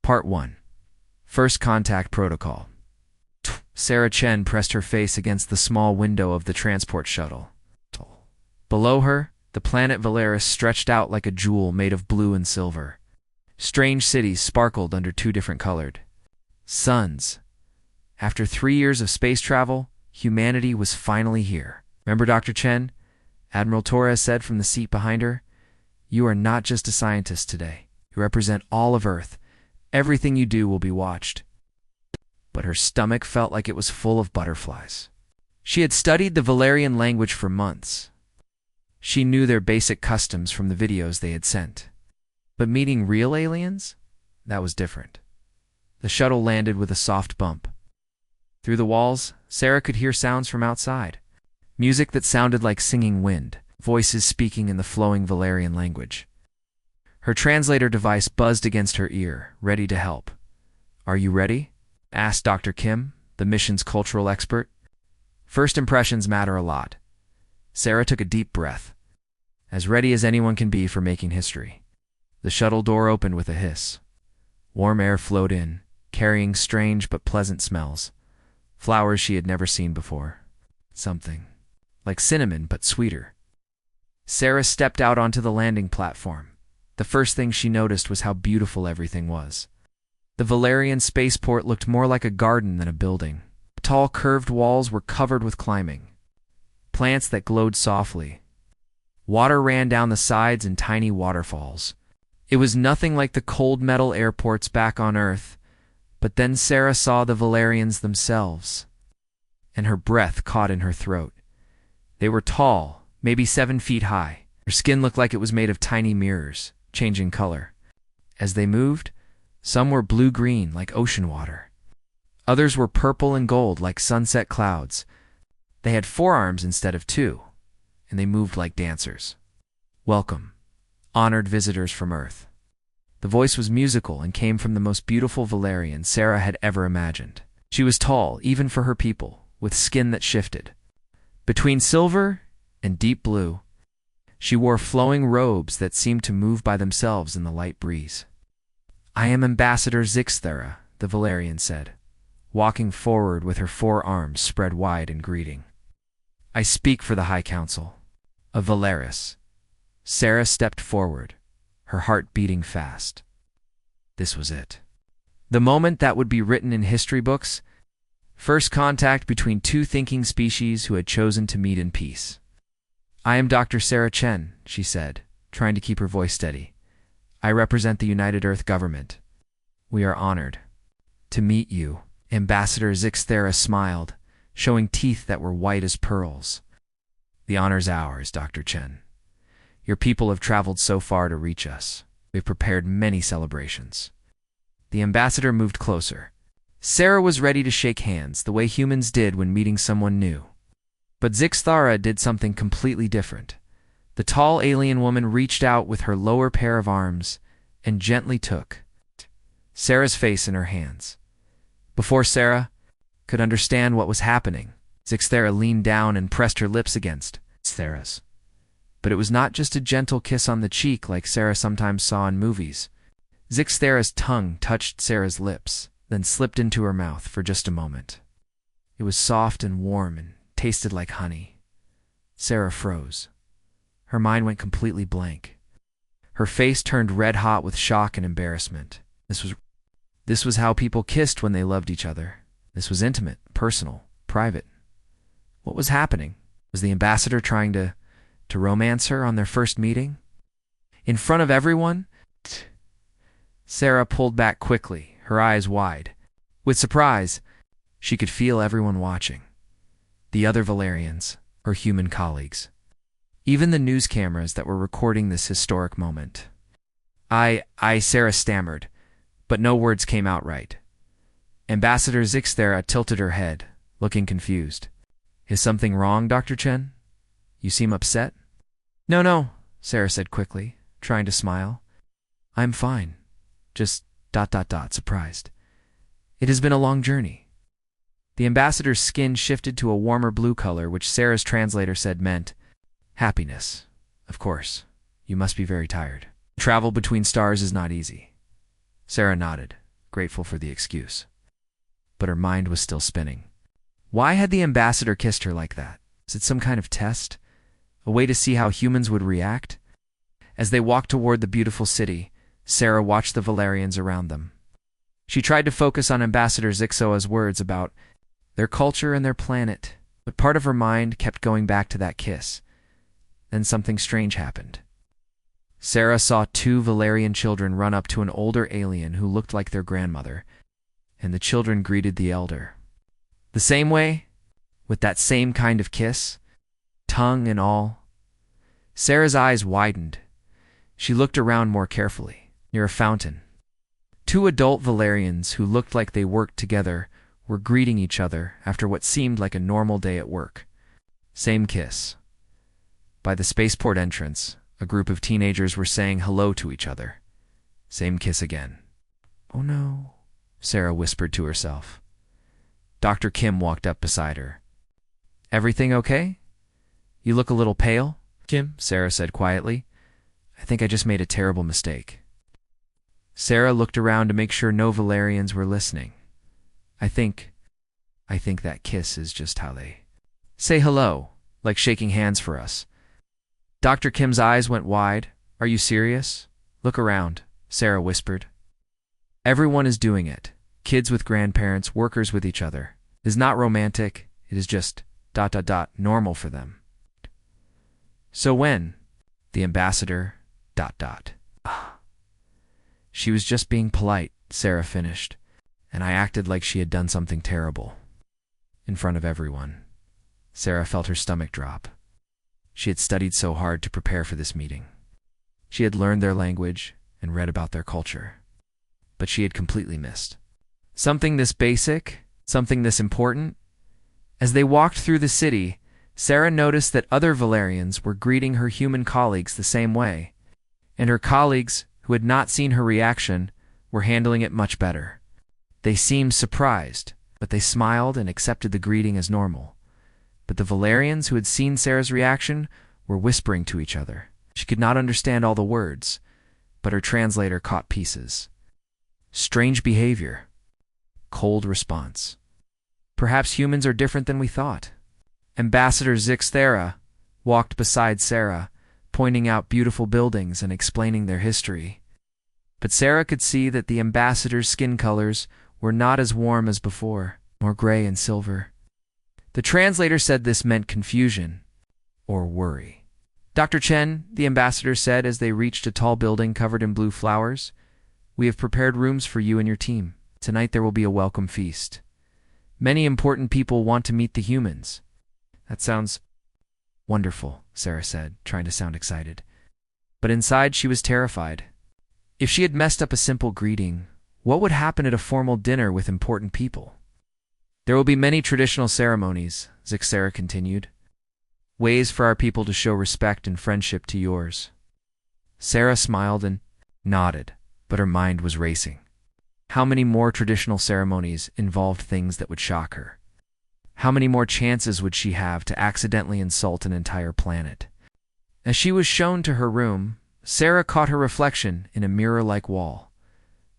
Part 1. First Contact Protocol. Sarah Chen pressed her face against the small window of the transport shuttle. Below her, the planet Valeris stretched out like a jewel made of blue and silver. Strange cities sparkled under two different colored suns. After 3 years of space travel, humanity was finally here. Remember Dr. Chen? Admiral Torres said from the seat behind her. You are not just a scientist today. You represent all of Earth. Everything you do will be watched. But her stomach felt like it was full of butterflies. She had studied the Valerian language for months. She knew their basic customs from the videos they had sent. But meeting real aliens? That was different. The shuttle landed with a soft bump. Through the walls, Sarah could hear sounds from outside. Music that sounded like singing wind, voices speaking in the flowing Valerian language. Her translator device buzzed against her ear, ready to help. Are you ready? Asked Dr. Kim, the mission's cultural expert. First impressions matter a lot. Sarah took a deep breath. As ready as anyone can be for making history. The shuttle door opened with a hiss. Warm air flowed in, carrying strange but pleasant smells. Flowers she had never seen before. Something like cinnamon but sweeter. Sarah stepped out onto the landing platform. The first thing she noticed was how beautiful everything was. The Valerian spaceport looked more like a garden than a building. Tall curved walls were covered with climbing. Plants that glowed softly. Water ran down the sides in tiny waterfalls. It was nothing like the cold metal airports back on Earth, but then Sarah saw the Valerians themselves, and her breath caught in her throat. They were tall, maybe 7 feet high. Their skin looked like it was made of tiny mirrors, changing color. As they moved, some were blue-green like ocean water. Others were purple and gold like sunset clouds. They had 4 arms instead of 2, and they moved like dancers. Welcome, honored visitors from Earth. The voice was musical and came from the most beautiful Valerian Sarah had ever imagined. She was tall, even for her people, with skin that shifted. Between silver and deep blue, she wore flowing robes that seemed to move by themselves in the light breeze. I am Ambassador Zixthera, the Valerian said, walking forward with her 4 arms spread wide in greeting. I speak for the High Council of Valeris. Sarah stepped forward, her heart beating fast. This was it. The moment that would be written in history books. First contact between 2 thinking species who had chosen to meet in peace. I am Dr. Sarah Chen, she said, trying to keep her voice steady. I represent the United Earth government. We are honored to meet you. Ambassador Zixthera smiled, showing teeth that were white as pearls. The honor's ours, Dr. Chen. Your people have traveled so far to reach us. We've prepared many celebrations. The ambassador moved closer. Sarah was ready to shake hands, the way humans did when meeting someone new. But Zixthera did something completely different. The tall alien woman reached out with her lower pair of arms and gently took Sarah's face in her hands. Before Sarah could understand what was happening, Zixthera leaned down and pressed her lips against Sarah's. But it was not just a gentle kiss on the cheek like Sarah sometimes saw in movies. Zixthera's tongue touched Sarah's lips, then slipped into her mouth for just a moment. It was soft and warm and tasted like honey. Sarah froze. Her mind went completely blank. Her face turned red-hot with shock and embarrassment. This was how people kissed when they loved each other. This was intimate, personal, private. What was happening? Was the ambassador trying to romance her on their first meeting? In front of everyone? Sarah pulled back quickly, her eyes wide. With surprise, she could feel everyone watching. The other Valerians, her human colleagues. Even the news cameras that were recording this historic moment. Sarah stammered, but no words came out right. Ambassador Zixthera tilted her head, looking confused. Is something wrong, Dr. Chen? You seem upset? No, Sarah said quickly, trying to smile. I'm fine. Just ... surprised. It has been a long journey. The ambassador's skin shifted to a warmer blue color, which Sarah's translator said meant happiness. Of course. You must be very tired. Travel between stars is not easy. Sarah nodded, grateful for the excuse. But her mind was still spinning. Why had the ambassador kissed her like that? Was it some kind of test? A way to see how humans would react? As they walked toward the beautiful city, Sarah watched the Valerians around them. She tried to focus on Ambassador Zixoa's words about their culture and their planet, but part of her mind kept going back to that kiss. Then something strange happened. Sarah saw two Valerian children run up to an older alien who looked like their grandmother, and the children greeted the elder. The same way? With that same kind of kiss? Tongue and all? Sarah's eyes widened. She looked around more carefully. Near a fountain, two adult Valerians who looked like they worked together were greeting each other after what seemed like a normal day at work. Same kiss. By the spaceport entrance, a group of teenagers were saying hello to each other. Same kiss again. "Oh no," Sarah whispered to herself. Dr. Kim walked up beside her. "Everything okay? You look a little pale, Kim," Sarah said quietly. "I think I just made a terrible mistake." Sarah looked around to make sure no Valerians were listening. I think that kiss is just how they say hello, like shaking hands for us." Dr. Kim's eyes went wide. "Are you serious? Look around," Sarah whispered. "Everyone is doing it. Kids with grandparents, workers with each other. It is not romantic. It is just ... normal for them." "So when?" The ambassador ... "She was just being polite," Sarah finished, "and I acted like she had done something terrible. In front of everyone." Sarah felt her stomach drop. She had studied so hard to prepare for this meeting. She had learned their language and read about their culture. But she had completely missed something this basic, something this important. As they walked through the city, Sarah noticed that other Valerians were greeting her human colleagues the same way, and her colleagues, who had not seen her reaction, were handling it much better. They seemed surprised, but they smiled and accepted the greeting as normal. But the Valerians who had seen Sarah's reaction were whispering to each other. She could not understand all the words, but her translator caught pieces. Strange behavior. Cold response. Perhaps humans are different than we thought. Ambassador Zixthera walked beside Sarah, pointing out beautiful buildings and explaining their history. But Sarah could see that the ambassador's skin colors were not as warm as before, more gray and silver. The translator said this meant confusion or worry. "Dr. Chen," the ambassador said as they reached a tall building covered in blue flowers, "we have prepared rooms for you and your team. Tonight there will be a welcome feast. Many important people want to meet the humans." "That sounds wonderful," Sarah said, trying to sound excited. But inside she was terrified. If she had messed up a simple greeting, what would happen at a formal dinner with important people? "There will be many traditional ceremonies," Zixthera continued. "Ways for our people to show respect and friendship to yours." Sarah smiled and nodded, but her mind was racing. How many more traditional ceremonies involved things that would shock her? How many more chances would she have to accidentally insult an entire planet? As she was shown to her room, Sarah caught her reflection in a mirror-like wall.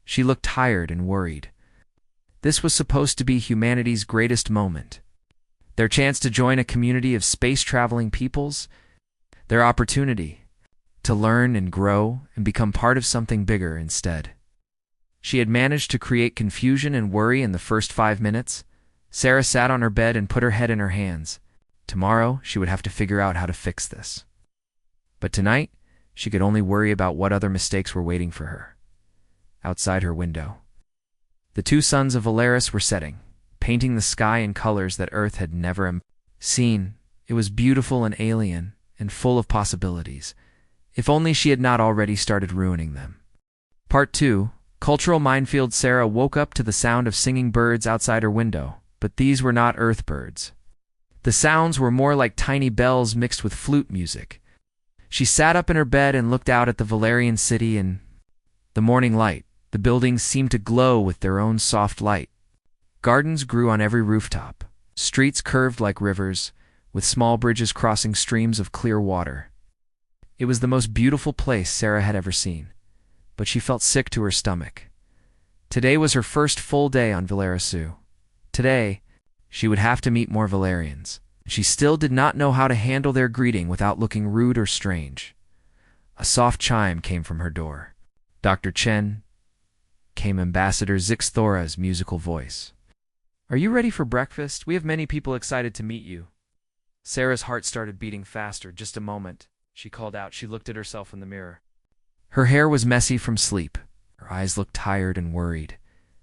She looked tired and worried. This was supposed to be humanity's greatest moment. Their chance to join a community of space-traveling peoples. Their opportunity to learn and grow and become part of something bigger instead. She had managed to create confusion and worry in the first 5 minutes. Sarah sat on her bed and put her head in her hands. Tomorrow, she would have to figure out how to fix this. But tonight, she could only worry about what other mistakes were waiting for her. Outside her window, the two suns of Valeris were setting, painting the sky in colors that Earth had never seen. It was beautiful and alien, and full of possibilities. If only she had not already started ruining them. Part 2. Cultural minefield. Sarah woke up to the sound of singing birds outside her window, but these were not Earth birds. The sounds were more like tiny bells mixed with flute music. She sat up in her bed and looked out at the Valerian city and the morning light. The buildings seemed to glow with their own soft light. Gardens grew on every rooftop. Streets curved like rivers, with small bridges crossing streams of clear water. It was the most beautiful place Sarah had ever seen, but she felt sick to her stomach. Today was her first full day on Valerisu. Today, she would have to meet more Valerians. She still did not know how to handle their greeting without looking rude or strange. A soft chime came from her door. "Dr. Chen," came Ambassador Zixthora's musical voice. "Are you ready for breakfast? We have many people excited to meet you." Sarah's heart started beating faster. "Just a moment," she called out. She looked at herself in the mirror. Her hair was messy from sleep. Her eyes looked tired and worried.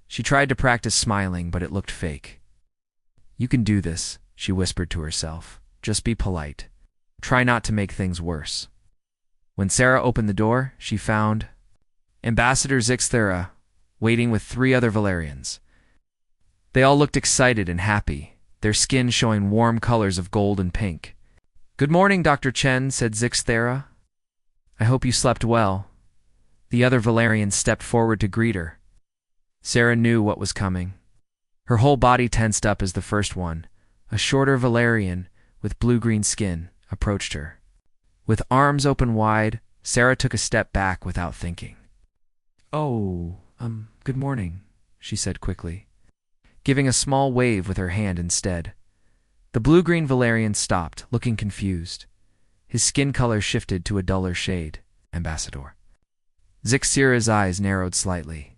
She tried to practice smiling, but it looked fake. "You can do this," she whispered to herself. "Just be polite. Try not to make things worse." When Sarah opened the door, she found Ambassador Zixthera waiting with 3 other Valerians. They all looked excited and happy, their skin showing warm colors of gold and pink. "Good morning, Dr. Chen," said Zixthera. "I hope you slept well." The other Valerian stepped forward to greet her. Sarah knew what was coming. Her whole body tensed up as the first one, a shorter Valerian with blue-green skin, approached her. With arms open wide, Sarah took a step back without thinking. "Oh, good morning," she said quickly, giving a small wave with her hand instead. The blue-green Valerian stopped, looking confused. His skin color shifted to a duller shade. "Ambassador." Zixthera's eyes narrowed slightly.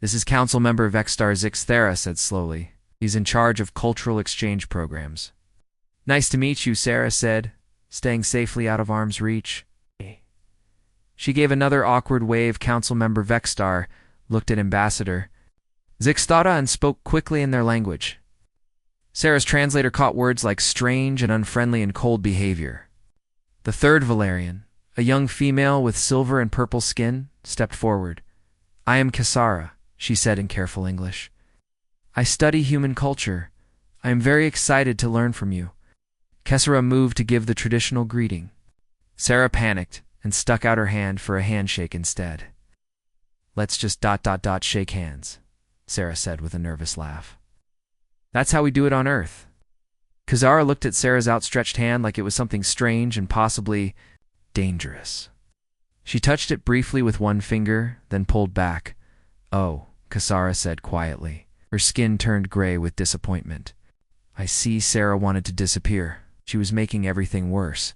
"This is Council Member Vextar Zixthera," said slowly. "He's in charge of cultural exchange programs." "Nice to meet you," Sarah said, staying safely out of arm's reach. She gave another awkward wave. Council Member Vextar looked at Ambassador Zixthera and spoke quickly in their language. Sarah's translator caught words like strange and unfriendly and cold behavior. The third Valerian, a young female with silver and purple skin, stepped forward. "I am Kasara," she said in careful English. "I study human culture. I am very excited to learn from you." Kasara moved to give the traditional greeting. Sarah panicked and stuck out her hand for a handshake instead. "Let's just ... shake hands," Sarah said with a nervous laugh. "That's how we do it on Earth." Kasara looked at Sarah's outstretched hand like it was something strange and possibly dangerous. She touched it briefly with one finger, then pulled back. "Oh," Kasara said quietly. Her skin turned gray with disappointment. "I see." Sarah wanted to disappear. She was making everything worse,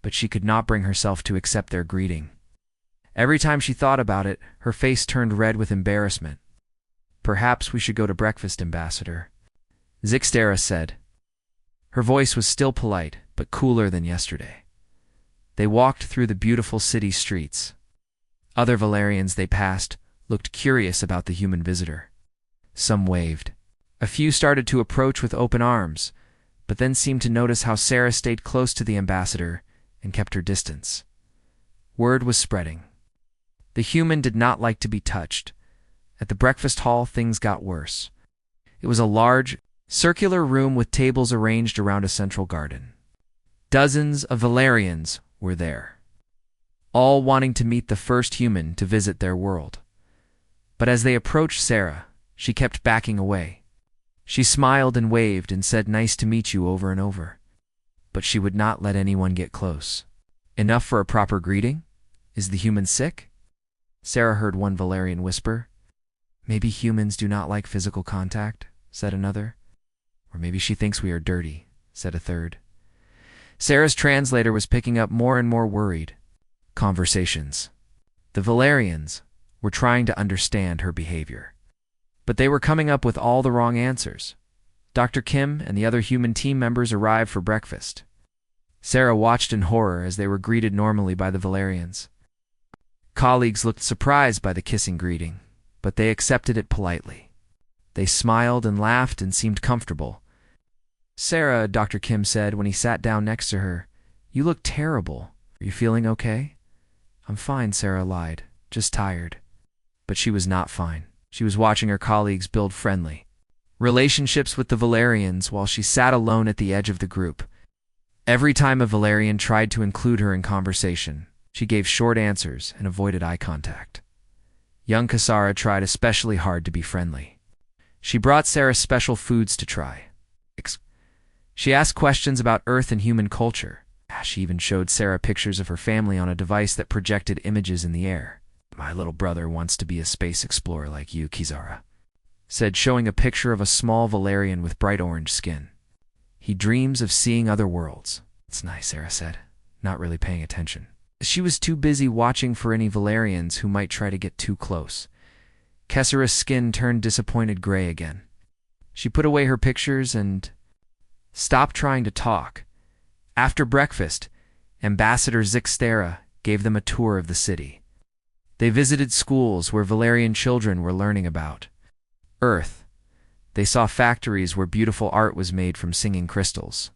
but she could not bring herself to accept their greeting. Every time she thought about it, her face turned red with embarrassment. "Perhaps we should go to breakfast, Ambassador," Zixthera said. Her voice was still polite, but cooler than yesterday. They walked through the beautiful city streets. Other Valerians they passed looked curious about the human visitor. Some waved. A few started to approach with open arms, but then seemed to notice how Sarah stayed close to the ambassador and kept her distance. Word was spreading. The human did not like to be touched. At the breakfast hall, things got worse. It was a large, circular room with tables arranged around a central garden. Dozens of Valerians were there, all wanting to meet the first human to visit their world. But as they approached Sarah, she kept backing away. She smiled and waved and said, "Nice to meet you," over and over. But she would not let anyone get close. "Enough for a proper greeting? Is the human sick?" Sarah heard one Valerian whisper. "Maybe humans do not like physical contact," said another. "Or maybe she thinks we are dirty," said a third. Sarah's translator was picking up more and more worried. Conversations. The Valerians were trying to understand her behavior, but they were coming up with all the wrong answers. Dr. Kim and the other human team members arrived for breakfast. Sarah watched in horror as they were greeted normally by the Valerians. Colleagues looked surprised by the kissing greeting, but they accepted it politely. They smiled and laughed and seemed comfortable. "Sarah," Dr. Kim said when he sat down next to her, "you look terrible. Are you feeling okay?" "I'm fine," Sarah lied, "just tired." But she was not fine. She was watching her colleagues build friendly relationships with the Valerians while she sat alone at the edge of the group. Every time a Valerian tried to include her in conversation, she gave short answers and avoided eye contact. Young Kasara tried especially hard to be friendly. She brought Sarah special foods to try. She asked questions about Earth and human culture. She even showed Sarah pictures of her family on a device that projected images in the air. My little brother wants to be a space explorer like you, Kizara said, showing a picture of a small Valerian with bright orange skin. He dreams of seeing other worlds. It's nice, Sarah said, not really paying attention. She was too busy watching for any Valerians who might try to get too close. Kessera's skin turned disappointed gray again. She put away her pictures and stopped trying to talk. After breakfast, Ambassador Zixtera gave them a tour of the city. They visited schools where Valerian children were learning about Earth. They saw factories where beautiful art was made from singing crystals.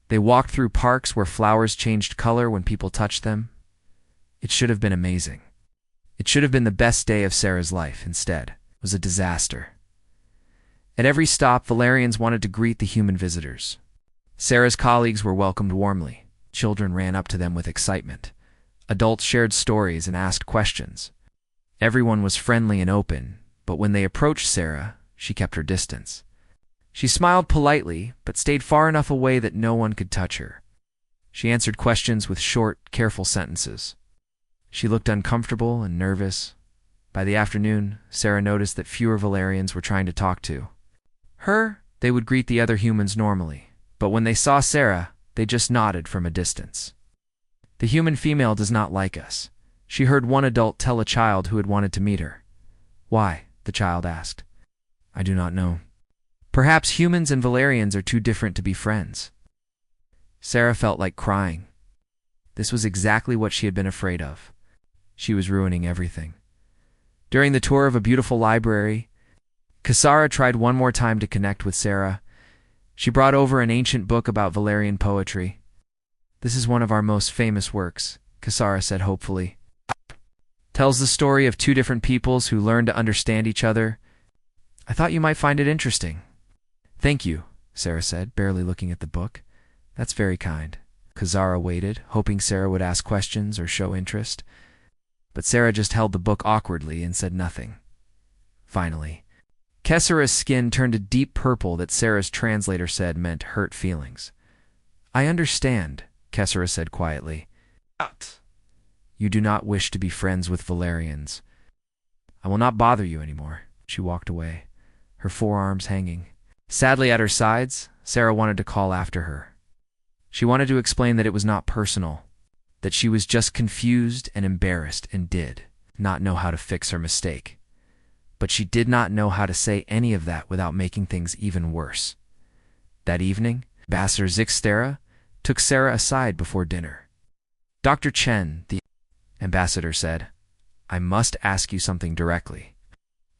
They walked through parks where flowers changed color when people touched them. It should have been amazing. It should have been the best day of Sarah's life. Instead, it was a disaster. At every stop, Valerians wanted to greet the human visitors. Sarah's colleagues were welcomed warmly. Children ran up to them with excitement. Adults shared stories and asked questions. Everyone was friendly and open, but when they approached Sarah, she kept her distance. She smiled politely, but stayed far enough away that no one could touch her. She answered questions with short, careful sentences. She looked uncomfortable and nervous. By the afternoon, Sarah noticed that fewer Valerians were trying to talk to her. They would greet the other humans normally, but when they saw Sarah, they just nodded from a distance. The human female does not like us, she heard one adult tell a child who had wanted to meet her. Why? The child asked. I do not know. Perhaps humans and Valerians are too different to be friends. Sarah felt like crying. This was exactly what she had been afraid of. She was ruining everything. During the tour of a beautiful library, Kasara tried one more time to connect with Sarah. She brought over an ancient book about Valerian poetry. This is one of our most famous works, Kasara said hopefully. Tells the story of two different peoples who learned to understand each other. I thought you might find it interesting. Thank you, Sarah said, barely looking at the book. That's very kind. Kasara waited, hoping Sarah would ask questions or show interest. But Sarah just held the book awkwardly and said nothing. Finally, Kessera's skin turned a deep purple that Sarah's translator said meant hurt feelings. I understand, Kessera said quietly. You do not wish to be friends with Valerians. I will not bother you anymore. She walked away, her forearms hanging. Sadly at her sides, Sarah wanted to call after her. She wanted to explain that it was not personal, that she was just confused and embarrassed and did not know how to fix her mistake. But she did not know how to say any of that without making things even worse. That evening, Ambassador Zixtera took Sarah aside before dinner. Dr. Chen, the ambassador said, I must ask you something directly.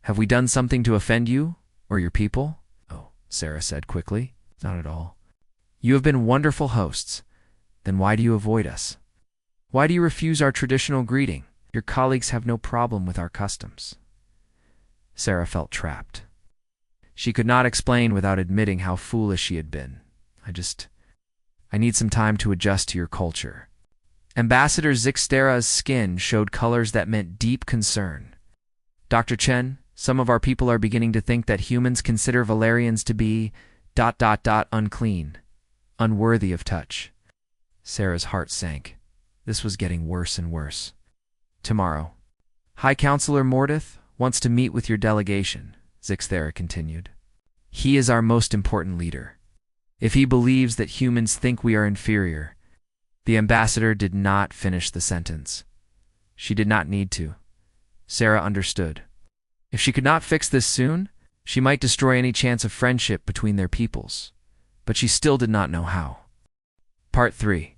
Have we done something to offend you or your people? Oh, Sarah said quickly. Not at all. You have been wonderful hosts. Then why do you avoid us? Why do you refuse our traditional greeting? Your colleagues have no problem with our customs. Sarah felt trapped. She could not explain without admitting how foolish she had been. I need some time to adjust to your culture. Ambassador Zixtera's skin showed colors that meant deep concern. Dr. Chen, some of our people are beginning to think that humans consider Valerians to be ... unclean, unworthy of touch. Sarah's heart sank. This was getting worse and worse. Tomorrow, High Counselor Mordeth wants to meet with your delegation, Zixtera continued. He is our most important leader. If he believes that humans think we are inferior... The ambassador did not finish the sentence. She did not need to. Sarah understood. If she could not fix this soon, she might destroy any chance of friendship between their peoples. But she still did not know how. Part 3.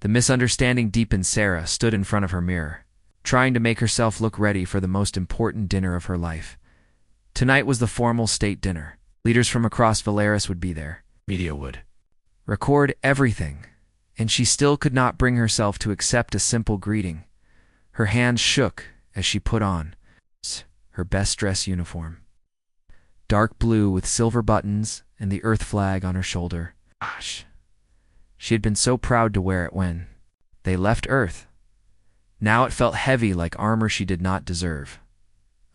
The misunderstanding deepened. Sarah stood in front of her mirror, trying to make herself look ready for the most important dinner of her life. Tonight was the formal state dinner. Leaders from across Valeris would be there. Media would record everything. And she still could not bring herself to accept a simple greeting. Her hands shook as she put on her best dress uniform. Dark blue with silver buttons and the Earth flag on her shoulder. Gosh, she had been so proud to wear it when they left Earth. Now it felt heavy like armor she did not deserve.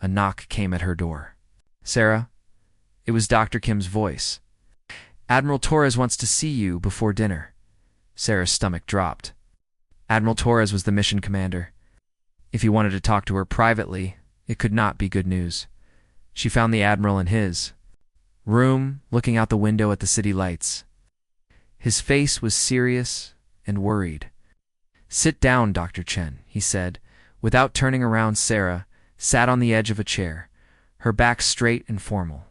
A knock came at her door. Sarah, it was Dr. Kim's voice. Admiral Torres wants to see you before dinner. Sarah's stomach dropped. Admiral Torres was the mission commander. If he wanted to talk to her privately, it could not be good news. She found the Admiral in his room, looking out the window at the city lights. His face was serious and worried. "Sit down, Dr. Chen," he said. Without turning around, Sarah sat on the edge of a chair, her back straight and formal.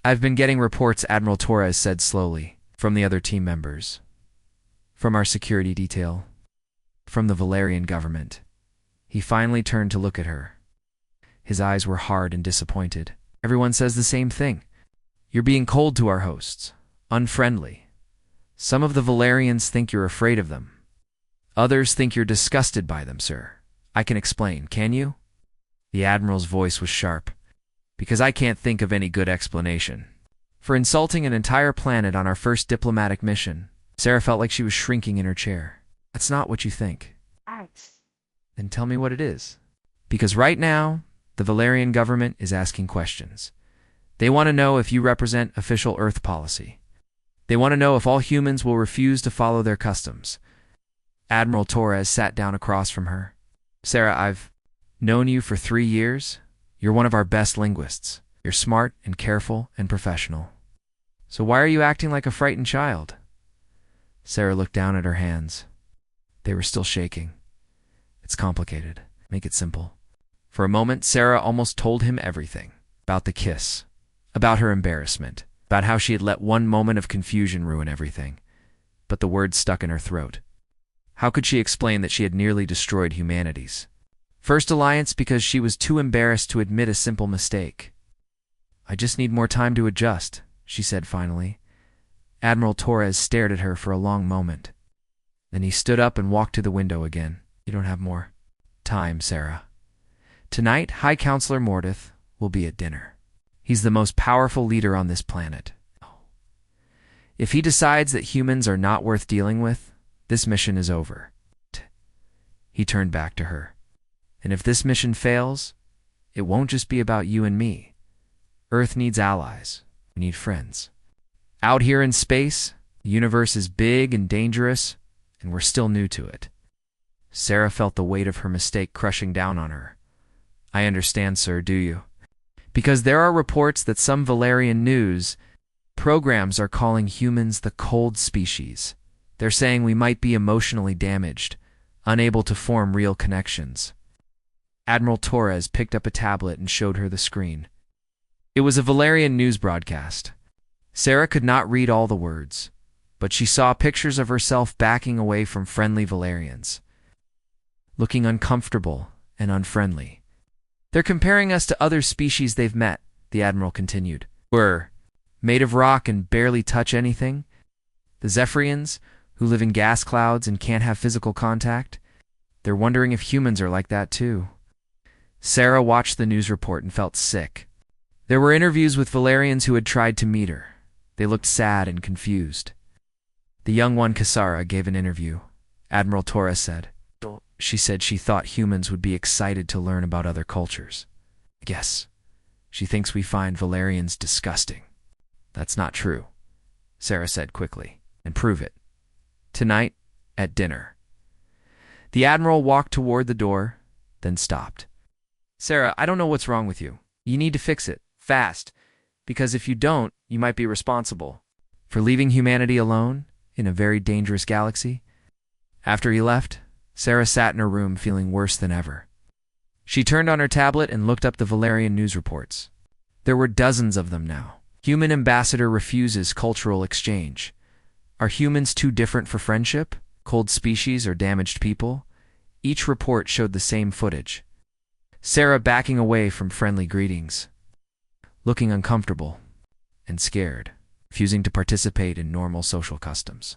"I've been getting reports," Admiral Torres said slowly, "from the other team members, from our security detail, from the Valerian government." He finally turned to look at her. His eyes were hard and disappointed. "Everyone says the same thing. You're being cold to our hosts, unfriendly. Some of the Valerians think you're afraid of them. Others think you're disgusted by them, sir. I can explain, can you?" The Admiral's voice was sharp. "Because I can't think of any good explanation. For insulting an entire planet on our first diplomatic mission." Sarah felt like she was shrinking in her chair. "That's not what you think." "Then tell me what it is." "Because right now, the Valerian government is asking questions. They want to know if you represent official Earth policy. They want to know if all humans will refuse to follow their customs." Admiral Torres sat down across from her. "Sarah, I've known you for 3 years. You're one of our best linguists. You're smart and careful and professional. So why are you acting like a frightened child?" Sarah looked down at her hands. They were still shaking. "It's complicated. Make it simple." For a moment, Sarah almost told him everything. About the kiss. About her embarrassment. About how she had let one moment of confusion ruin everything. But the words stuck in her throat. How could she explain that she had nearly destroyed humanity's first alliance because she was too embarrassed to admit a simple mistake? "I just need more time to adjust," she said finally. Admiral Torres stared at her for a long moment. Then he stood up and walked to the window again. "You don't have more time, Sarah. Tonight, High Counselor Mordeth will be at dinner. He's the most powerful leader on this planet. If he decides that humans are not worth dealing with, this mission is over." He turned back to her. "And if this mission fails, it won't just be about you and me. Earth needs allies. We need friends. Out here in space, the universe is big and dangerous, and we're still new to it." Sarah felt the weight of her mistake crushing down on her. "I understand, sir, do you? Because there are reports that some Valerian news programs are calling humans the cold species. They're saying we might be emotionally damaged, unable to form real connections." Admiral Torres picked up a tablet and showed her the screen. It was a Valerian news broadcast. Sarah could not read all the words, but she saw pictures of herself backing away from friendly Valerians, looking uncomfortable and unfriendly. "They're comparing us to other species they've met," the Admiral continued. "We're made of rock and barely touch anything. The Zephyrians, who live in gas clouds and can't have physical contact, they're wondering if humans are like that too." Sarah watched the news report and felt sick. There were interviews with Valerians who had tried to meet her. They looked sad and confused. The young one, Kasara, gave an interview. Admiral Torres said. She said she thought humans would be excited to learn about other cultures. "I guess she thinks we find Valerians disgusting." "That's not true," Sarah said quickly. "And prove it. Tonight, at dinner." The Admiral walked toward the door, then stopped. "Sarah, I don't know what's wrong with you. You need to fix it, fast, because if you don't, you might be responsible for leaving humanity alone in a very dangerous galaxy." After he left, Sarah sat in her room feeling worse than ever. She turned on her tablet and looked up the Valerian news reports. There were dozens of them now. Human ambassador refuses cultural exchange. Are humans too different for friendship? Cold species or damaged people? Each report showed the same footage. Sarah backing away from friendly greetings, looking uncomfortable and scared, refusing to participate in normal social customs.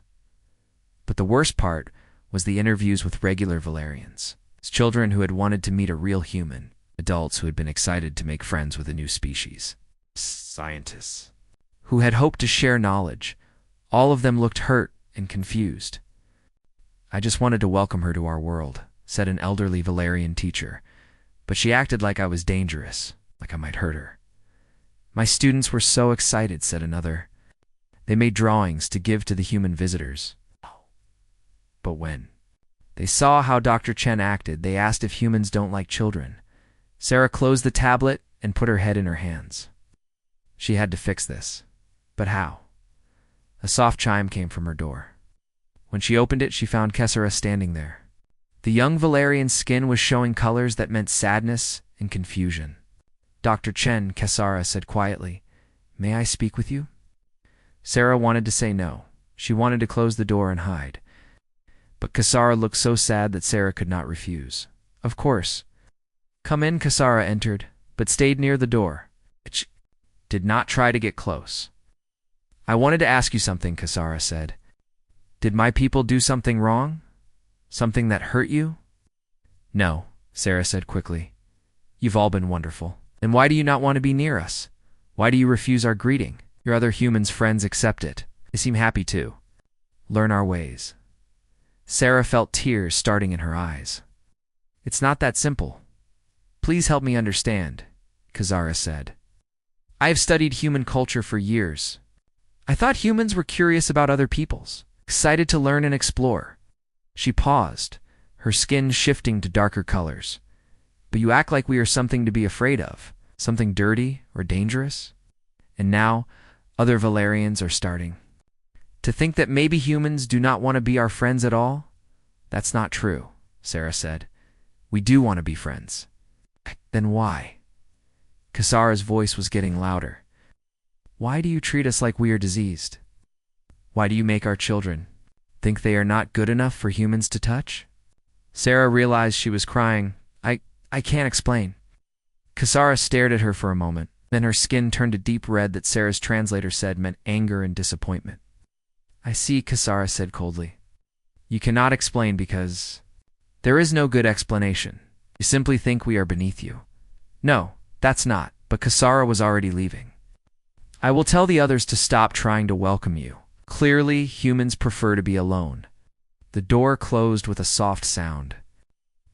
But the worst part was the interviews with regular Valerians, children who had wanted to meet a real human, adults who had been excited to make friends with a new species, scientists who had hoped to share knowledge. All of them looked hurt and confused. "I just wanted to welcome her to our world," said an elderly Valerian teacher, "but she acted like I was dangerous, like I might hurt her." "My students were so excited," said another. "They made drawings to give to the human visitors." "But when They saw how Dr. Chen acted. They asked if humans don't like children. Sarah closed the tablet and put her head in her hands. She had to fix this. But how? A soft chime came from her door. When she opened it, she found Kessara standing there. The young Valerian's skin was showing colors that meant sadness and confusion. Dr. Chen, Kessara said quietly, "May I speak with you?" Sarah wanted to say no. She wanted to close the door and hide. But Kessara looked so sad that Sarah could not refuse. "Of course." "Come in." Kessara entered, but stayed near the door. She did not try to get close. "I wanted to ask you something," Kessara said. "Did my people do something wrong? Something that hurt you?" "No," Sarah said quickly. "You've all been wonderful. Then why do you not want to be near us? Why do you refuse our greeting? Your other humans' friends accept it. They seem happy too. Learn our ways." Sarah felt tears starting in her eyes. "It's not that simple. Please help me understand," Kessara said. "I have studied human culture for years. I thought humans were curious about other peoples, excited to learn and explore." She paused, her skin shifting to darker colors. "But you act like we are something to be afraid of, something dirty or dangerous. And now, other Valerians are starting to think that maybe humans do not want to be our friends at all." "That's not true," Sarah said. "We do want to be friends." "Then why?" Kessara's voice was getting louder. "Why do you treat us like we are diseased? Why do you make our children think they are not good enough for humans to touch?" Sarah realized she was crying. I can't explain." Kessara stared at her for a moment. Then her skin turned a deep red that Sarah's translator said meant anger and disappointment. "I see," Kessara said coldly. "You cannot explain because there is no good explanation. You simply think we are beneath you." "No, that's not." But Kessara was already leaving. "I will tell the others to stop trying to welcome you. Clearly, humans prefer to be alone." The door closed with a soft sound.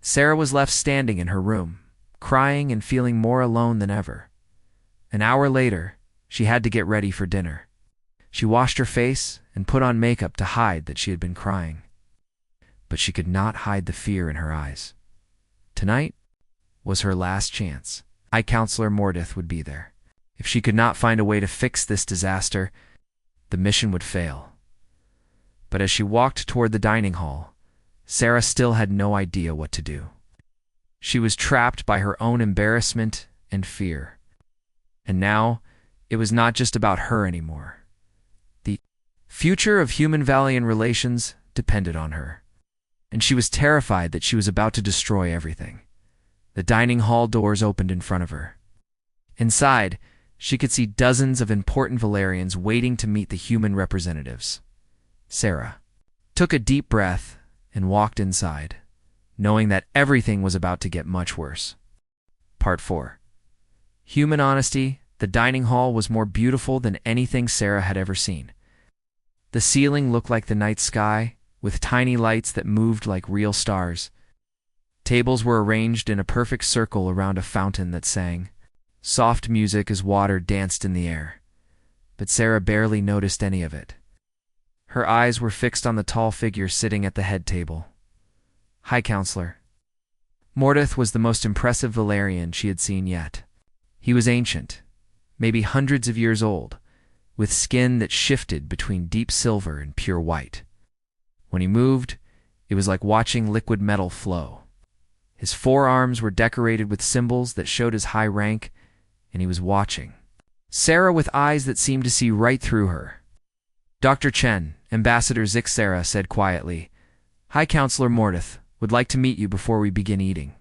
Sarah was left standing in her room, crying and feeling more alone than ever. An hour later, she had to get ready for dinner. She washed her face and put on makeup to hide that she had been crying. But she could not hide the fear in her eyes. Tonight was her last chance. High Counselor Mordeth would be there. If she could not find a way to fix this disaster, the mission would fail. But as she walked toward the dining hall, Sarah still had no idea what to do. She was trapped by her own embarrassment and fear. And now, it was not just about her anymore. The future of human-Valian relations depended on her. And she was terrified that she was about to destroy everything. The dining hall doors opened in front of her. Inside, she could see dozens of important Valerians waiting to meet the human representatives. Sarah took a deep breath and walked inside, knowing that everything was about to get much worse. Part 4. Human honesty. The dining hall was more beautiful than anything Sarah had ever seen. The ceiling looked like the night sky, with tiny lights that moved like real stars. Tables were arranged in a perfect circle around a fountain that sang. Soft music as water danced in the air. But Sarah barely noticed any of it. Her eyes were fixed on the tall figure sitting at the head table. High Counselor Mordeth was the most impressive Valerian she had seen yet. He was ancient, maybe hundreds of years old, with skin that shifted between deep silver and pure white. When he moved, it was like watching liquid metal flow. His forearms were decorated with symbols that showed his high rank, and he was watching Sarah with eyes that seemed to see right through her. Dr. Chen, Ambassador Zixera, said quietly, "High Counselor Mordeth would like to meet you before we begin eating."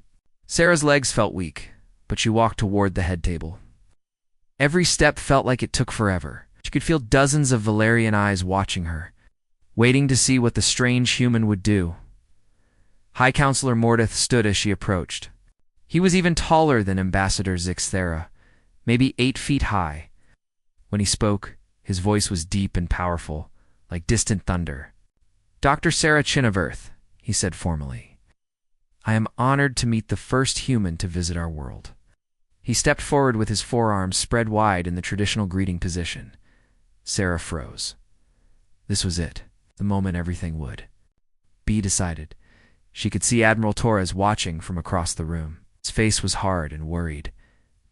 Sarah's legs felt weak, but she walked toward the head table. Every step felt like it took forever. She could feel dozens of Valerian eyes watching her, waiting to see what the strange human would do. High Counselor Mordeth stood as she approached. He was even taller than Ambassador Zixera, maybe 8 feet high. When he spoke, his voice was deep and powerful, like distant thunder. "Dr. Sarah Chin of Earth," he said formally. "I am honored to meet the first human to visit our world." He stepped forward with his forearms spread wide in the traditional greeting position. Sarah froze. This was it, the moment everything would be decided. She could see Admiral Torres watching from across the room. His face was hard and worried.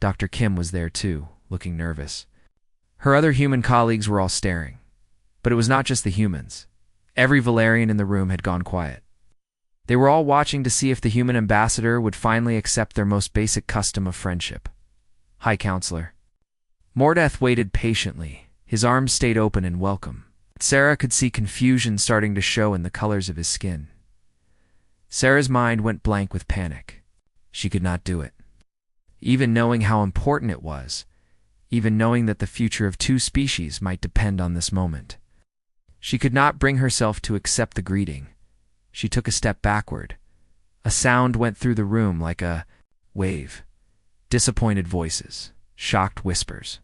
Dr. Kim was there too, looking nervous. Her other human colleagues were all staring. But it was not just the humans. Every Valerian in the room had gone quiet. They were all watching to see if the human ambassador would finally accept their most basic custom of friendship. High Counselor. Mordeth waited patiently. His arms stayed open in welcome. Sarah could see confusion starting to show in the colors of his skin. Sarah's mind went blank with panic. She could not do it. Even knowing how important it was, even knowing that the future of two species might depend on this moment. She could not bring herself to accept the greeting. She took a step backward. A sound went through the room like a wave. Disappointed voices, shocked whispers.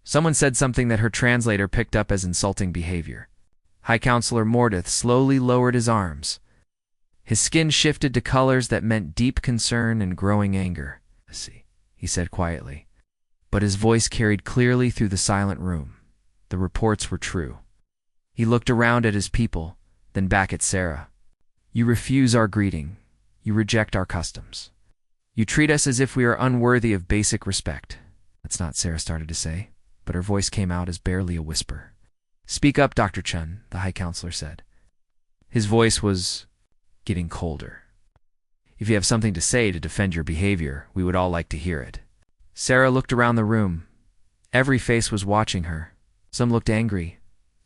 Someone said something that her translator picked up as insulting behavior. High Counselor Mordeth slowly lowered his arms. His skin shifted to colors that meant deep concern and growing anger. "See," he said quietly. But his voice carried clearly through the silent room. The reports were true. He looked around at his people, then back at Sarah. "You refuse our greeting. You reject our customs. You treat us as if we are unworthy of basic respect." That's not, Sarah started to say, but her voice came out as barely a whisper. "Speak up, Dr. Chun," the High Counselor said. His voice was getting colder. "If you have something to say to defend your behavior, we would all like to hear it." Sarah looked around the room. Every face was watching her. Some looked angry.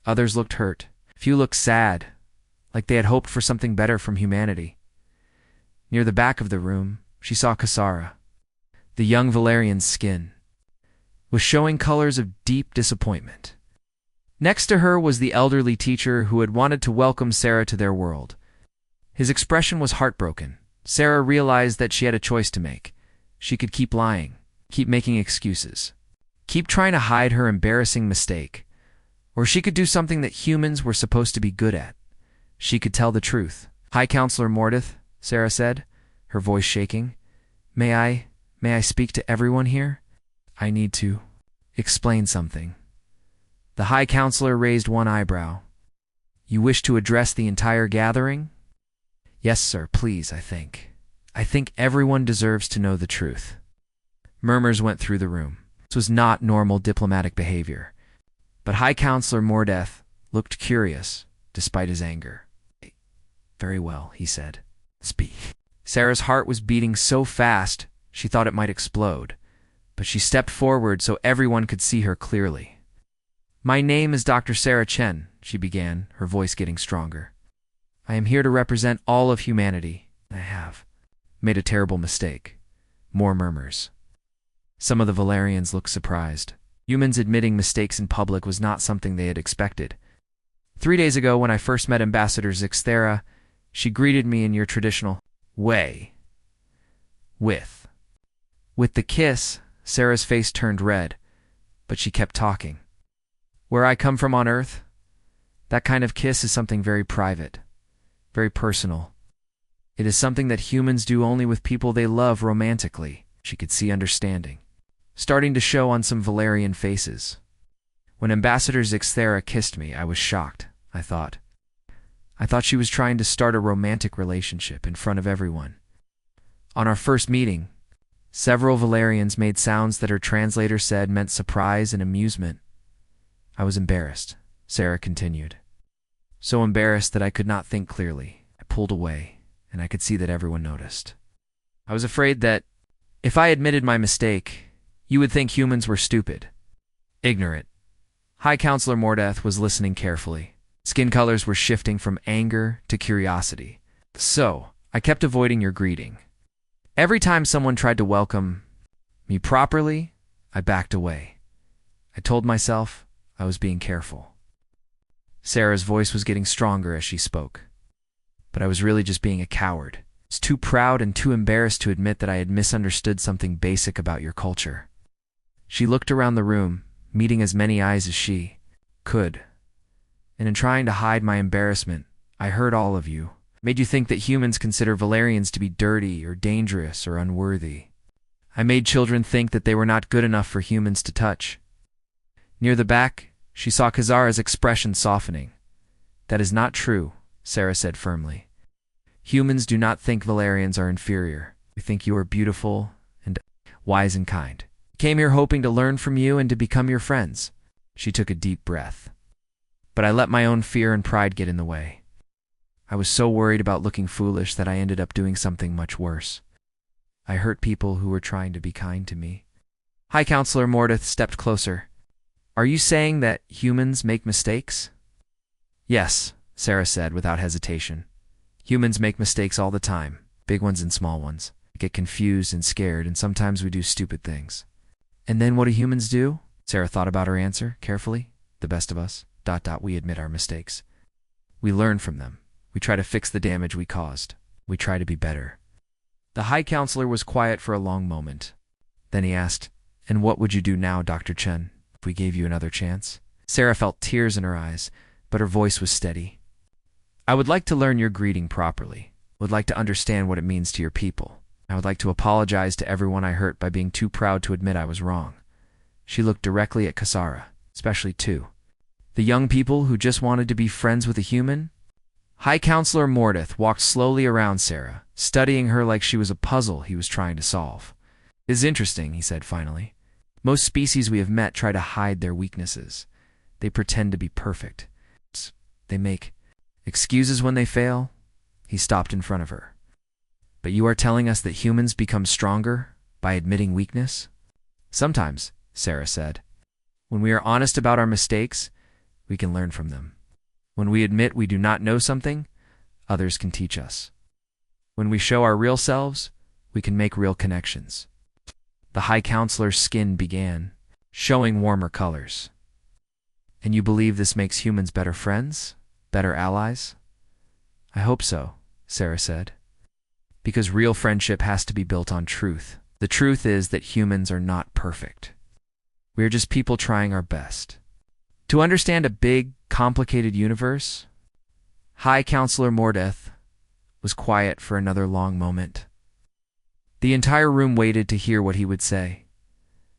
Others looked hurt. Few looked sad, like they had hoped for something better from humanity. Near the back of the room, she saw Kasara. The young Valerian's skin was showing colors of deep disappointment. Next to her was the elderly teacher who had wanted to welcome Sarah to their world. His expression was heartbroken. Sarah realized that she had a choice to make. She could keep lying, keep making excuses, keep trying to hide her embarrassing mistake, or she could do something that humans were supposed to be good at. She could tell the truth. "High Counselor Mordeth," Sarah said, her voice shaking. May I speak to everyone here? I need to explain something." The High Counselor raised one eyebrow. "You wish to address the entire gathering?" "Yes, sir, please, I think everyone deserves to know the truth." Murmurs went through the room. This was not normal diplomatic behavior. But High Counselor Mordeth looked curious, despite his anger. "Very well," he said. "Speak." Sarah's heart was beating so fast, she thought it might explode. But she stepped forward so everyone could see her clearly. "My name is Dr. Sarah Chen," she began, her voice getting stronger. "I am here to represent all of humanity. I have made a terrible mistake." More murmurs. Some of the Valerians looked surprised. Humans admitting mistakes in public was not something they had expected. 3 days ago, when I first met Ambassador Zixthera, she greeted me in your traditional way. With the kiss, Sarah's face turned red, but she kept talking. "Where I come from on Earth, that kind of kiss is something very private, very personal. It is something that humans do only with people they love romantically." She could see understanding starting to show on some Valerian faces. "When Ambassador Zixthera kissed me, I was shocked, I thought. I thought she was trying to start a romantic relationship in front of everyone. On our first meeting, several Valerians made sounds that her translator said meant surprise and amusement. I was embarrassed," Sarah continued. "So embarrassed that I could not think clearly. I pulled away, and I could see that everyone noticed. I was afraid that if I admitted my mistake, you would think humans were stupid, ignorant." High Counselor Mordeth was listening carefully. Skin colors were shifting from anger to curiosity. "So, I kept avoiding your greeting. Every time someone tried to welcome me properly, I backed away. I told myself I was being careful." Sarah's voice was getting stronger as she spoke. "But I was really just being a coward. I was too proud and too embarrassed to admit that I had misunderstood something basic about your culture." She looked around the room, meeting as many eyes as she could. "And in trying to hide my embarrassment, I hurt all of you. Made you think that humans consider Valerians to be dirty or dangerous or unworthy. I made children think that they were not good enough for humans to touch." Near the back, she saw Kazara's expression softening. "That is not true," Sarah said firmly. Humans do not think Valerians are inferior. We think you are beautiful and wise and kind. We came here hoping to learn from you and to become your friends." She took a deep breath. "But I let my own fear and pride get in the way. I was so worried about looking foolish that I ended up doing something much worse. I hurt people who were trying to be kind to me." High Counselor Mordeth stepped closer. "Are you saying that humans make mistakes?" "Yes," Sarah said without hesitation. "Humans make mistakes all the time, big ones and small ones. We get confused and scared, and sometimes we do stupid things." "And then what do humans do?" Sarah thought about her answer carefully. "The best of us. We admit our mistakes. We learn from them. We try to fix the damage we caused. We try to be better." The High Counselor was quiet for a long moment. Then he asked, "And what would you do now, Dr. Chen, if we gave you another chance?" Sarah felt tears in her eyes, but her voice was steady. "I would like to learn your greeting properly. I would like to understand what it means to your people. I would like to apologize to everyone I hurt by being too proud to admit I was wrong." She looked directly at Kasara, especially two. "The young people who just wanted to be friends with a human?" High Counselor Mordeth walked slowly around Sarah, studying her like she was a puzzle he was trying to solve. "It is interesting," he said finally. "Most species we have met try to hide their weaknesses. They pretend to be perfect. They make excuses when they fail." He stopped in front of her. "But you are telling us that humans become stronger by admitting weakness?" "Sometimes," Sarah said. "When we are honest about our mistakes, we can learn from them. When we admit we do not know something, others can teach us. When we show our real selves, we can make real connections." The High Counselor's skin began showing warmer colors. "And you believe this makes humans better friends? Better allies?" "I hope so," Sarah said. "Because real friendship has to be built on truth. The truth is that humans are not perfect. We are just people trying our best. To understand a big, complicated universe." High Counselor Mordeth was quiet for another long moment. The entire room waited to hear what he would say.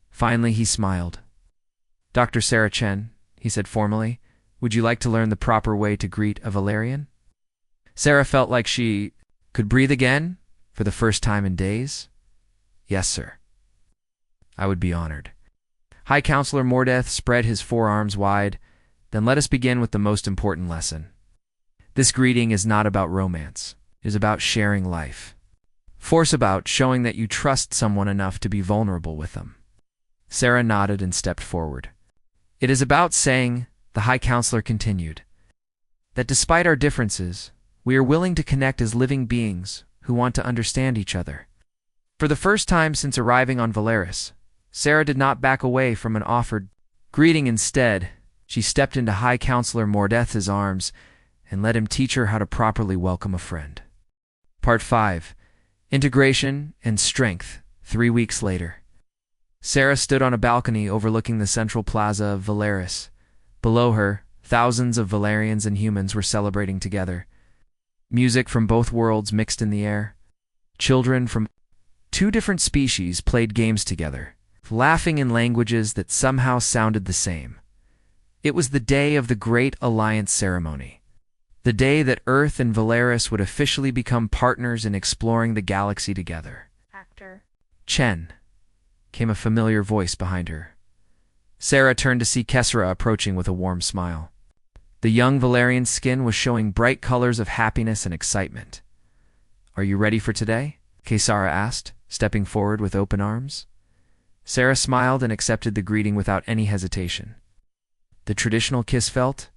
Finally, he smiled. "Dr. Sarah Chen," he said formally, "would you like to learn the proper way to greet a Valerian?" Sarah felt like she could breathe again for the first time in days. "Yes, sir. I would be honored." High Counselor Mordeth spread his forearms wide. "Then let us begin with the most important lesson. This greeting is not about romance. It is about sharing life. Force about showing that you trust someone enough to be vulnerable with them." Sarah nodded and stepped forward. "It is about saying," the High Counselor continued, "that despite our differences, we are willing to connect as living beings who want to understand each other." For the first time since arriving on Valeris, Sarah did not back away from an offered greeting. Instead, she stepped into High Counselor Mordeth's arms and let him teach her how to properly welcome a friend. Part 5. Integration and Strength. 3 weeks later. Sarah stood on a balcony overlooking the central plaza of Valeris. Below her, thousands of Valerians and humans were celebrating together. Music from both worlds mixed in the air. Children from 2 different species played games together, laughing in languages that somehow sounded the same. It was the day of the Great Alliance ceremony. The day that Earth and Valeris would officially become partners in exploring the galaxy together. Actor. "Chen," came a familiar voice behind her. Sarah turned to see Kesra approaching with a warm smile. The young Valerian's skin was showing bright colors of happiness and excitement. "Are you ready for today?" Kesara asked, stepping forward with open arms. Sarah smiled and accepted the greeting without any hesitation. The traditional kiss felt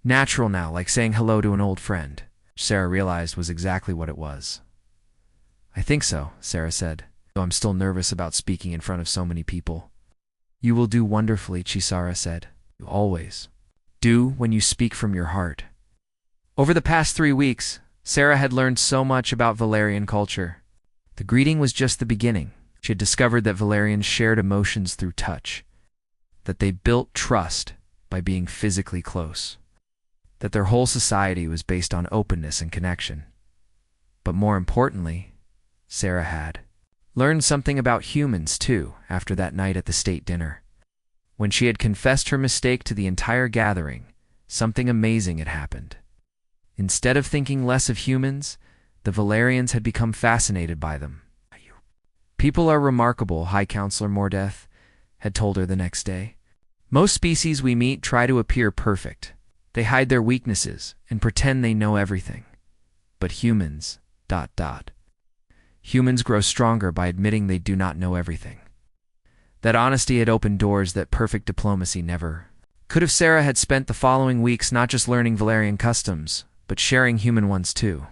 natural now, like saying hello to an old friend. Sarah realized was exactly what it was. "I think so," Sarah said, "though I'm still nervous about speaking in front of so many people." "You will do wonderfully," Chisara said. "You always do when you speak from your heart." Over the past 3 weeks, Sarah had learned so much about Valerian culture. The greeting was just the beginning. She had discovered that Valerians shared emotions through touch, that they built trust by being physically close, that their whole society was based on openness and connection. But more importantly, Sarah had learned something about humans, too, after that night at the state dinner. When she had confessed her mistake to the entire gathering, something amazing had happened. Instead of thinking less of humans, The Valerians had become fascinated by them. People are remarkable, High Counselor Mordeth had told her the next day. Most species we meet try to appear perfect. They hide their weaknesses and pretend they know everything. But humans, ... Humans grow stronger by admitting they do not know everything. That honesty had opened doors that perfect diplomacy never could have. Sarah had spent the following weeks not just learning Valerian customs, but sharing human ones too.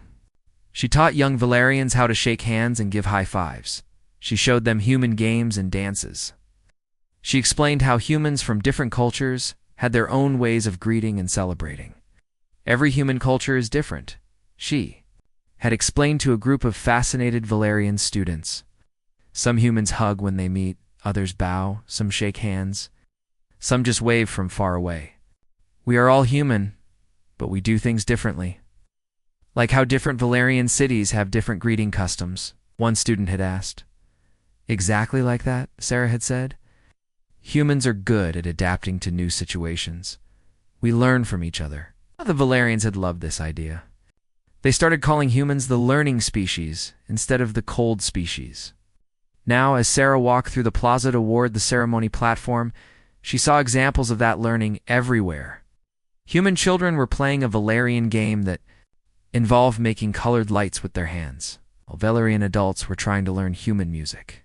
She taught young Valerians how to shake hands and give high fives. She showed them human games and dances. She explained how humans from different cultures had their own ways of greeting and celebrating. Every human culture is different, she had explained to a group of fascinated Valerian students. Some humans hug when they meet, others bow, some shake hands, some just wave from far away. We are all human, but we do things differently. Like how different Valerian cities have different greeting customs, one student had asked. Exactly like that, Sarah had said. Humans are good at adapting to new situations. We learn from each other. The Valerians had loved this idea. They started calling humans the learning species instead of the cold species. Now, as Sarah walked through the plaza toward the ceremony platform, she saw examples of that learning everywhere. Human children were playing a Valerian game that involved making colored lights with their hands, while Valerian adults were trying to learn human music,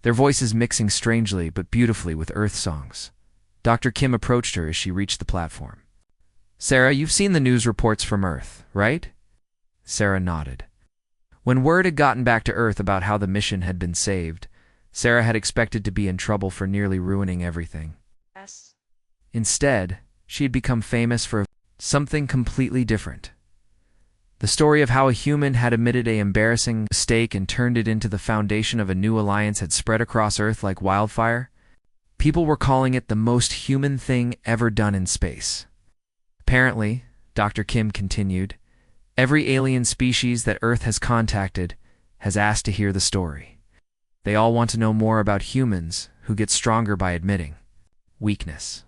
their voices mixing strangely but beautifully with Earth songs. Dr. Kim approached her as she reached the platform. Sarah, you've seen the news reports from Earth, right? Sarah nodded. When word had gotten back to Earth about how the mission had been saved, Sarah had expected to be in trouble for nearly ruining everything. Yes. Instead, she had become famous for something completely different. The story of how a human had admitted an embarrassing mistake and turned it into the foundation of a new alliance had spread across Earth like wildfire. People were calling it the most human thing ever done in space. Apparently, Dr. Kim continued, every alien species that Earth has contacted has asked to hear the story. They all want to know more about humans who get stronger by admitting weakness.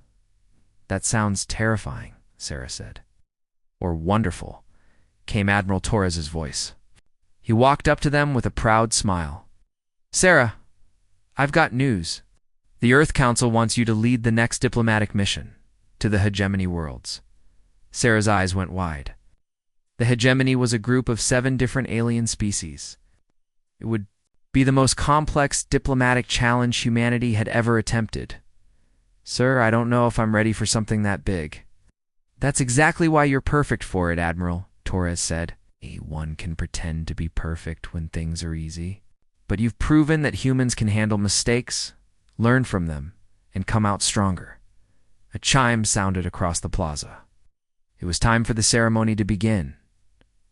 That sounds terrifying, Sarah said. Or wonderful, came Admiral Torres's voice. He walked up to them with a proud smile. Sarah, I've got news. The Earth Council wants you to lead the next diplomatic mission to the Hegemony worlds. Sarah's eyes went wide. The Hegemony was a group of 7 different alien species. It would be the most complex diplomatic challenge humanity had ever attempted. Sir, I don't know if I'm ready for something that big. That's exactly why you're perfect for it, Admiral, Torres said. One can pretend to be perfect when things are easy. But you've proven that humans can handle mistakes, learn from them, and come out stronger. A chime sounded across the plaza. It was time for the ceremony to begin.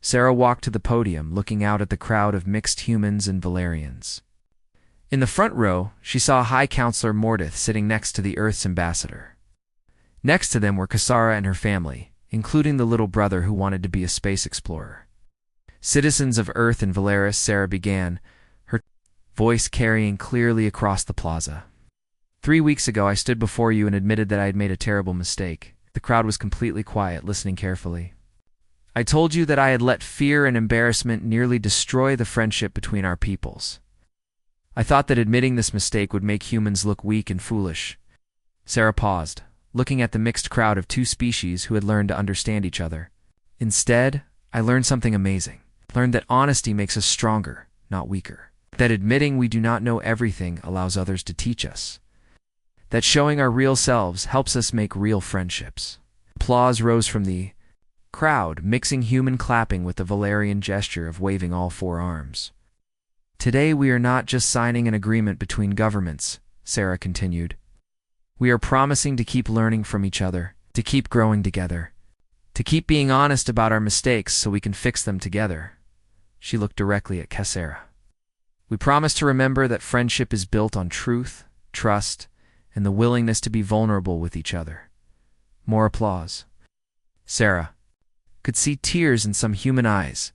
Sarah walked to the podium, looking out at the crowd of mixed humans and Valerians. In the front row, she saw High Counselor Mordeth sitting next to the Earth's ambassador. Next to them were Kasara and her family, including the little brother who wanted to be a space explorer. Citizens of Earth and Valeris, Sarah began, her voice carrying clearly across the plaza. 3 weeks ago, I stood before you and admitted that I had made a terrible mistake. The crowd was completely quiet, listening carefully. I told you that I had let fear and embarrassment nearly destroy the friendship between our peoples. I thought that admitting this mistake would make humans look weak and foolish. Sarah paused, looking at the mixed crowd of 2 species who had learned to understand each other. Instead, I learned something amazing. Learned that honesty makes us stronger, not weaker. That admitting we do not know everything allows others to teach us. That showing our real selves helps us make real friendships. Applause rose from the crowd, mixing human clapping with the Valerian gesture of waving all 4 arms. Today we are not just signing an agreement between governments, Sarah continued. We are promising to keep learning from each other, to keep growing together, to keep being honest about our mistakes so we can fix them together. She looked directly at Kasara. We promise to remember that friendship is built on truth, trust, and the willingness to be vulnerable with each other. More applause. Sarah could see tears in some human eyes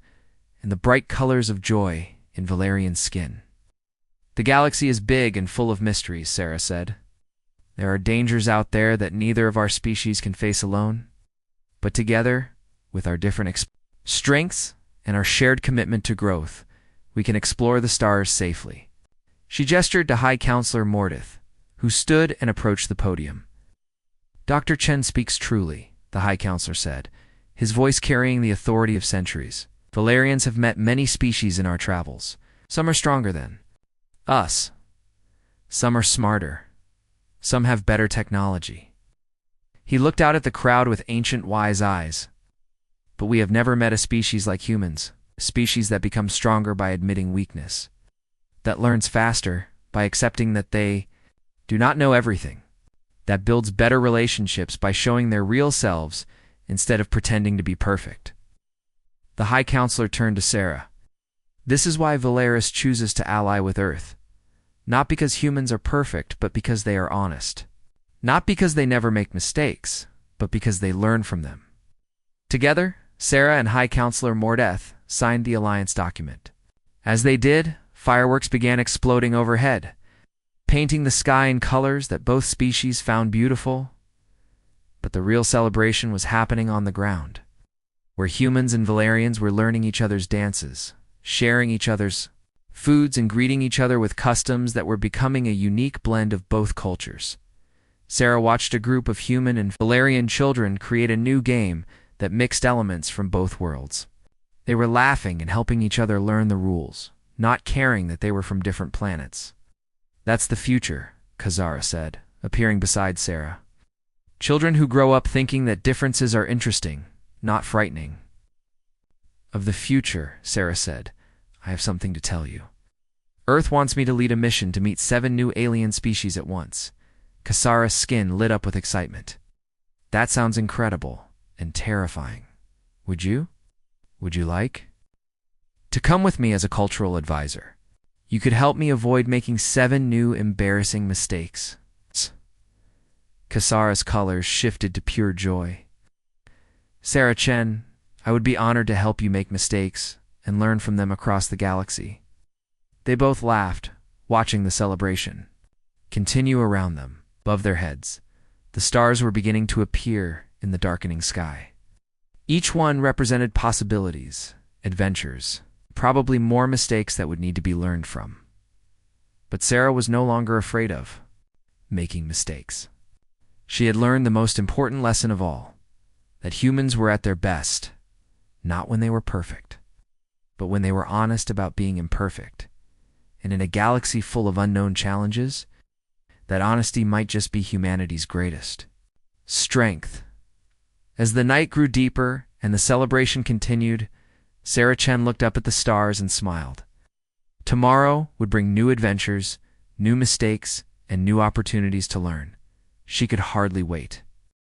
and the bright colors of joy in Valerian skin. The galaxy is big and full of mysteries, Sarah said. There are dangers out there that neither of our species can face alone. But together, with our different strengths and our shared commitment to growth, we can explore the stars safely. She gestured to High Counselor Mordith, who stood and approached the podium. Dr. Chen speaks truly, the High Counselor said, his voice carrying the authority of centuries. Valerians have met many species in our travels. Some are stronger than us. Some are smarter. Some have better technology. He looked out at the crowd with ancient wise eyes. But we have never met a species like humans, a species that becomes stronger by admitting weakness, that learns faster by accepting that they do not know everything, that builds better relationships by showing their real selves instead of pretending to be perfect. The High Counselor turned to Sarah. This is why Valeris chooses to ally with Earth. Not because humans are perfect, but because they are honest. Not because they never make mistakes, but because they learn from them. Together, Sarah and High Counselor Mordeth signed the alliance document. As they did, fireworks began exploding overhead, painting the sky in colors that both species found beautiful. But the real celebration was happening on the ground, where humans and Valerians were learning each other's dances, sharing each other's foods, and greeting each other with customs that were becoming a unique blend of both cultures. Sarah watched a group of human and Valerian children create a new game that mixed elements from both worlds. They were laughing and helping each other learn the rules, not caring that they were from different planets. That's the future, Kazara said, appearing beside Sarah. Children who grow up thinking that differences are interesting, not frightening. Of the future, Sarah said, I have something to tell you. Earth wants me to lead a mission to meet 7 new alien species at once. Kasara's skin lit up with excitement. That sounds incredible and terrifying. Would you like to come with me as a cultural advisor? You could help me avoid making 7 new embarrassing mistakes. Kasara's colors shifted to pure joy. Sarah Chen, I would be honored to help you make mistakes and learn from them across the galaxy. They both laughed, watching the celebration continue around them. Above their heads, the stars were beginning to appear in the darkening sky. Each one represented possibilities, adventures, probably more mistakes that would need to be learned from. But Sarah was no longer afraid of making mistakes. She had learned the most important lesson of all, that humans were at their best, not when they were perfect, but when they were honest about being imperfect. And in a galaxy full of unknown challenges, that honesty might just be humanity's greatest strength. As the night grew deeper and the celebration continued, Sarah Chen looked up at the stars and smiled. Tomorrow would bring new adventures, new mistakes, and new opportunities to learn. She could hardly wait.